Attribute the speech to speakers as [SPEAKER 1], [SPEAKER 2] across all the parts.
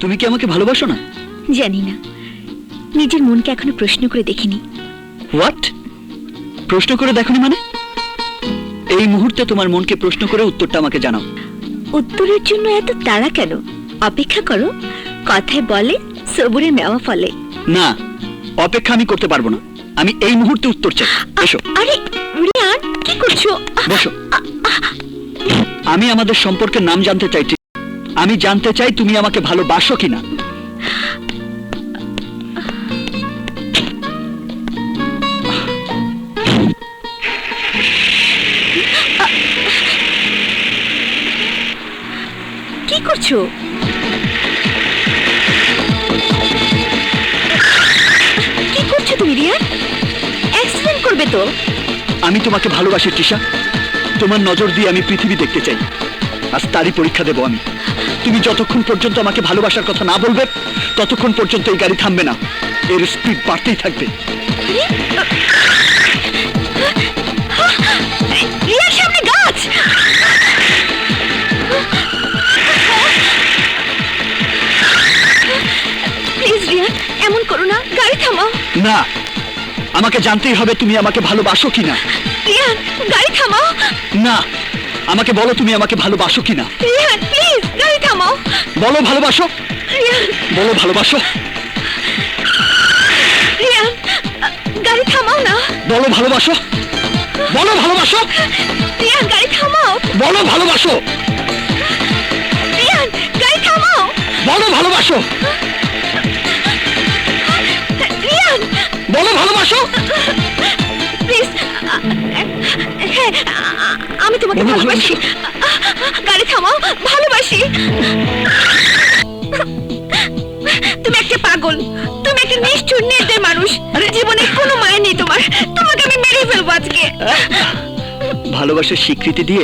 [SPEAKER 1] তুমি কি আমাকে ভালোবাসো না?
[SPEAKER 2] জানি না, নিজের মনকে এখনো প্রশ্ন করে দেখিনি।
[SPEAKER 1] হোয়াট? প্রশ্ন করে দেখনি মানে? এই মুহূর্তে তোমার মনকে প্রশ্ন করে উত্তরটা আমাকে জানাও।
[SPEAKER 2] উত্তরের জন্য এত তাড়া কেন? অপেক্ষা করো, কথায় বলে সবুরে মেওয়া ফলে।
[SPEAKER 1] না, অপেক্ষা আমি করতে পারবো না। আমি এই মুহূর্তে উত্তর চাই। এসো।
[SPEAKER 2] আরে রিয়ান, কি করছো?
[SPEAKER 1] বসো। আমি আমাদের সম্পর্কের নাম জানতে চাই। আমি জানতে চাই তুমি আমাকে ভালোবাসো কিনা।
[SPEAKER 2] কি করছো? কি করছো তুমি রিয়ান? অ্যাক্সিডেন্ট করবে তো।
[SPEAKER 1] আমি তোমাকে ভালোবাসি তৃষা। তোমার নজর দিয়ে আমি পৃথিবী দেখতে চাই। আজ তারই পরীক্ষা দেব আমি। তুমি যতক্ষণ পর্যন্ত আমাকে ভালোবাসার কথা না বলবে ততক্ষণ পর্যন্ত এই গাড়ি থামবে না। এর স্পিড বাড়তেই থাকবে।
[SPEAKER 2] রিয়ার সামনে গাছ। প্লিজ রিয়ান, এমন করো না, গাড়ি থামাও।
[SPEAKER 1] না, আমাকে জানতেই হবে তুমি আমাকে ভালোবাসো কিনা।
[SPEAKER 2] রিয়ান, গাড়ি থামাও।
[SPEAKER 1] না, আমাকে বলো তুমি আমাকে ভালোবাসো কিনা।
[SPEAKER 2] রিয়ান প্লিজ, গাড়ি থামাও।
[SPEAKER 1] বলো ভালোবাসো।
[SPEAKER 2] রিয়ান,
[SPEAKER 1] বলো ভালোবাসো।
[SPEAKER 2] রিয়ান, গাড়ি থামাও না।
[SPEAKER 1] বলো ভালোবাসো। বলো ভালোবাসো।
[SPEAKER 2] রিয়ান, গাড়ি থামাও।
[SPEAKER 1] বলো ভালোবাসো।
[SPEAKER 2] রিয়ান, গাড়ি থামাও।
[SPEAKER 1] বলো ভালোবাসো।
[SPEAKER 2] রিয়ান,
[SPEAKER 1] বলো ভালোবাসো।
[SPEAKER 2] প্লিজ। হ্যাঁ, আমি তোমাকে
[SPEAKER 1] বলো
[SPEAKER 2] ভালোবাসি। গাড়ি থামাও, ভালোবাসি। তুমি একটা পাগল, তুমি একটা নিষ্ঠুর নির্দয় মানুষ। জীবনে কোনো মায়া নেই তোমার। তোমাকে আমি মেরে ফেলবো আজকে।
[SPEAKER 1] ভালোবাসার স্বীকৃতি দিয়ে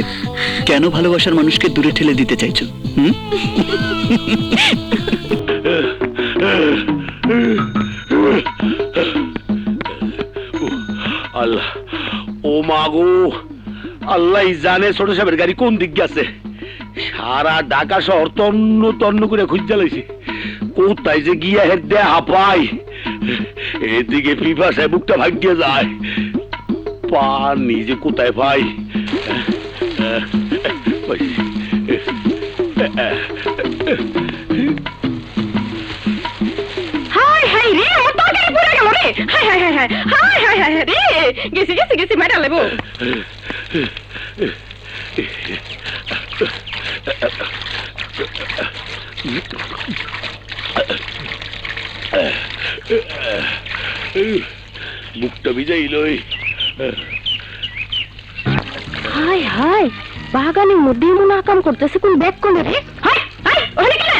[SPEAKER 1] কেন ভালোবাসার মানুষকে দূরে ঠেলে দিতে চাইছো?
[SPEAKER 3] আল্লাহ, ও মাগো, আল্লাহ জানে ছোট সাহেবের গাড়ি কোন দিক গেছে। সারা ঢাকা শহর তন্ন তন্ন করে খুঁজে লাইছি, কোথায় যে গিয়া হের দে হাঁপাই। এদিকে পিপাসায় বুকটা ভাগিয়ে যায়, পানি যে কোথায় পাই।
[SPEAKER 4] হাই হাই রে, আমার তরকারি পুড়ে গেল রে। High high high high high high high রে, গেছি গেছি গেছি মেডা লেবো।
[SPEAKER 3] বুকটা ভিজাইলই।
[SPEAKER 4] হাই হাই, বাগানের মধ্যে এমন আকাম করতেছে, কোন ব্যাগ কোন রে? হাই হাই, ওখানে কেনা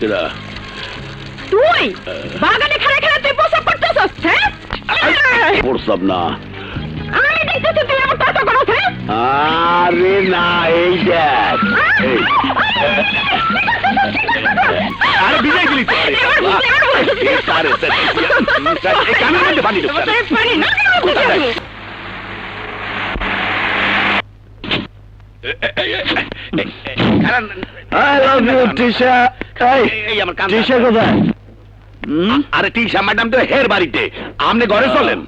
[SPEAKER 3] কেডা?
[SPEAKER 4] তুই বাগানে খেলা খেলা তুই প্রসাব করতেছস? হ্যাঁ,
[SPEAKER 3] প্রসাব না,
[SPEAKER 4] আমি দেখতেছি তুই আমার কথা করছ। হ্যাঁ,
[SPEAKER 3] আরে না, এই দেখ। আরে বিদায় গেলি তো। আরে কানের মধ্যে পানি ঢুকছে।
[SPEAKER 4] পানি না,
[SPEAKER 1] I love you, Tisha.
[SPEAKER 3] এই আমার কান।
[SPEAKER 1] Tisha কোথায়?
[SPEAKER 3] আরে টিশা ম্যাডাম তো হের বাড়িতে, আপনি ঘরে চলেন।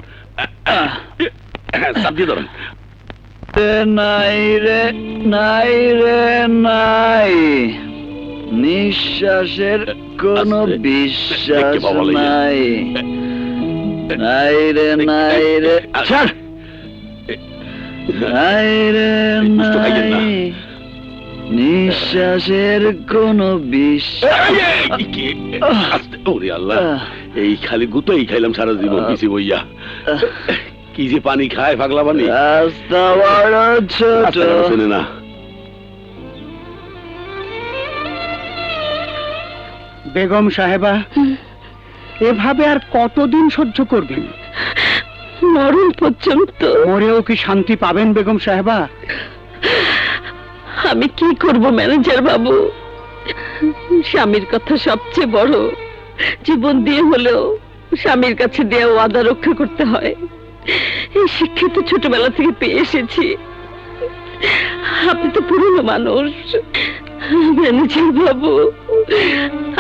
[SPEAKER 3] সাবজি ধরেন।
[SPEAKER 1] নাই রে, নাই রে, নাই। নিঃশ্বাসের কোনো বিশ্বাস নাই। নাই রে, নাই রে,
[SPEAKER 3] ছাড়।
[SPEAKER 1] নাই রে,
[SPEAKER 3] কষ্ট খাইয়েন না।
[SPEAKER 1] নাই। নিঃশ্বাসের কোনো বিশ্বাস।
[SPEAKER 3] ওরে আল্লাহ, এই খালি গুতোই খাইলাম সারা জীবন পিছি বইয়া। কি যে পানি খায় পাগলা পানি।
[SPEAKER 1] রাস্তা বড় ছোট।
[SPEAKER 3] শুনে না,
[SPEAKER 5] বেগম সাহেবা, এভাবে আর কতদিন সহ্য করবেন?
[SPEAKER 4] মরণ পর্যন্ত।
[SPEAKER 5] মরেও কি শান্তি পাবেন বেগম সাহেবা?
[SPEAKER 4] আমি কি করব ম্যানেজার বাবু? স্বামীর কথা সবচেয়ে বড়। জীবন দিয়ে হলেও স্বামীর কাছে দেওয়া ওয়াদা রক্ষা করতে হয়। এই শিক্ষা তো ছোটবেলা থেকে পেয়ে এসেছি। আপনি তো পুরনো মানুষ ম্যানেজার বাবু,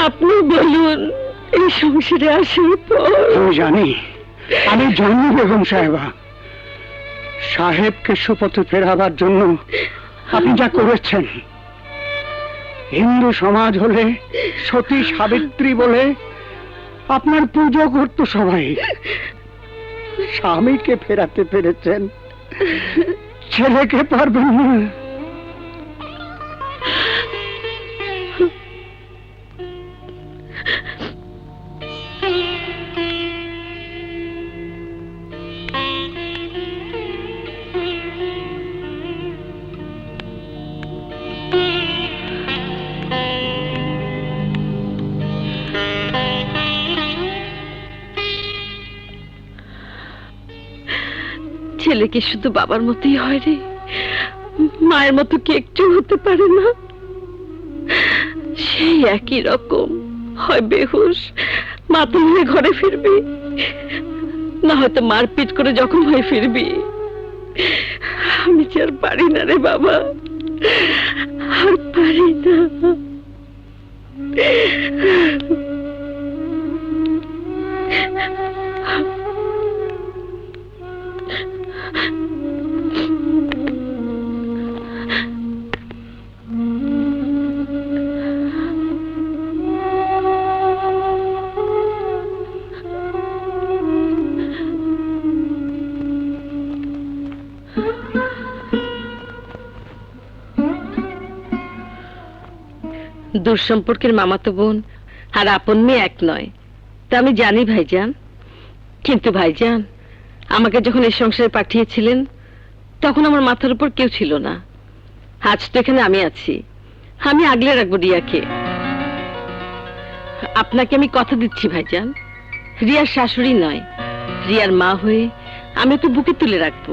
[SPEAKER 4] আপনি বলুন, এই সংসারে আসার পর
[SPEAKER 5] আমি জানি বেগম সাহেবা, সাহেবকে সুপথে ফেরাবার জন্য আপনি যা করেছেন। হিন্দু সমাজ হলে সতী সাবিত্রী বলে আপনার পুজো করতো সবাই। স্বামীকে ফেরাতে পেরেছেন, ছেলেকে পারবেন না।
[SPEAKER 4] ছেলে কি শুধু বাবার মতোই হয় রে? মায়ের মতো কি একটু হতে পারে না? সেই একই রকম, হয় বেহুশ, মাথা হয়ে ঘরে ফিরবি, না হয়তো মারপিট করে জখম হয়ে ফিরবি। আমি যে আর পারি না রে বাবা, আর পারি না। দূর সম্পর্কের মামাতো বোন আর আপন মেয়ে এক নয়, তা আমি জানি ভাইজান। কিন্তু ভাইজান, আমাকে যখন এই সংসারে পাঠিয়েছিলেন তখন আমার মাথার উপর কেউ ছিল না। আজ তো এখানে আমি আছি, আমি আগলে রাখবো রিয়াকে। আপনাকে আমি কথা দিচ্ছি ভাইজান, রিয়ার শাশুড়ি নয়, রিয়ার মা হয়ে আমি ওকে বুকে তুলে রাখবো।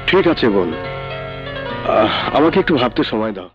[SPEAKER 6] ঠিক আছে বোন, আমাকে একটু ভাবতে সময় দাও।